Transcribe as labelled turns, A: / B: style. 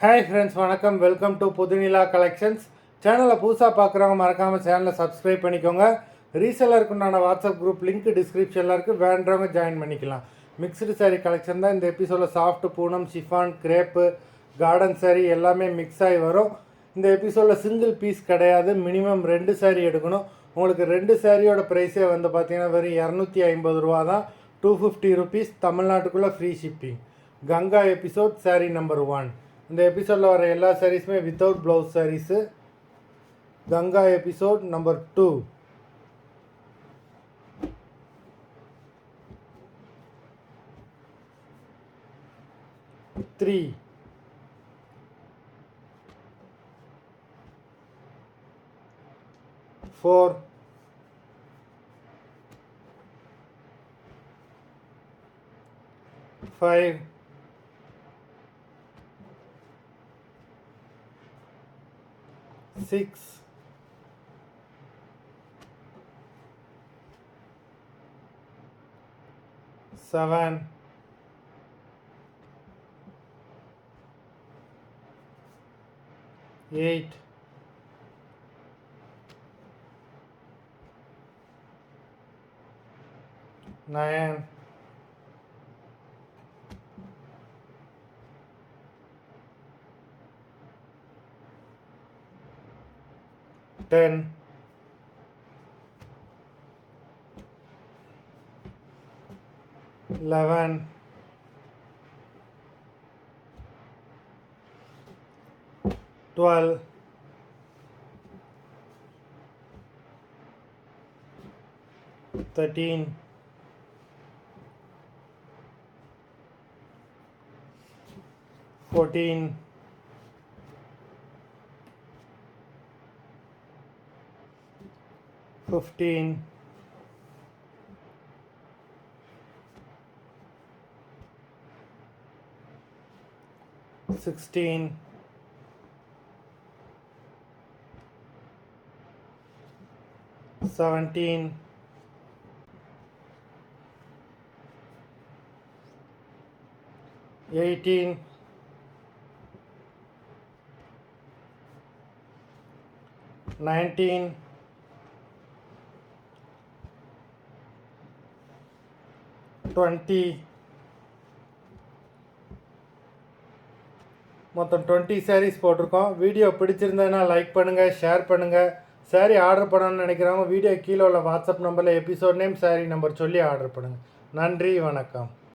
A: Hi friends, வணக்கம். Welcome to Pudhunila collections. சேனலை புதுசாக பார்க்குறவங்க மறக்காமல் சேனலை சப்ஸ்கிரைப் பண்ணிக்கோங்க. ரீசெல்லருக்குண்டான வாட்ஸ்அப் குரூப் லிங்க் டிஸ்கிரிப்ஷனில் இருக்குது, வேண்டவங்க ஜாயின் பண்ணிக்கலாம். மிக்ஸ்டு சாரீ கலெக்ஷன் தான் இந்த எபிசோடில். Soft Poonam, chiffon, crepe, garden sari எல்லாமே மிக்ஸ் ஆகி வரும். இந்த எபிசோடில் சிங்கிள் பீஸ் கிடையாது, மினிமம் 2 சாரீ எடுக்கணும். உங்களுக்கு 2 சாரியோட ப்ரைஸே வந்து பார்த்தீங்கன்னா வெறும் 250 ரூபா தான். 250 ருபீஸ், தமிழ்நாட்டுக்குள்ளே free shipping. Ganga episode sari number 1. இந்த எபிசோடில் வர எல்லா சாரீஸுமே without blouse saris. Ganga episode number 2. Three 4 5 6 7 8 9 10 11 12 13 14 15 16 17 18 19 20 மொத்தம் 20 சாரீஸ் போட்டிருக்கோம். வீடியோ பிடிச்சிருந்ததுன்னா லைக் பண்ணுங்கள், ஷேர் பண்ணுங்கள். சாரீ ஆர்டர் பண்ணணும்னு நினைக்கிறவங்க வீடியோ கீழே உள்ள வாட்ஸ்அப் நம்பரில் எபிசோட் நேம், சாரீ நம்பர் சொல்லி ஆர்டர் பண்ணுங்கள். நன்றி, வணக்கம்.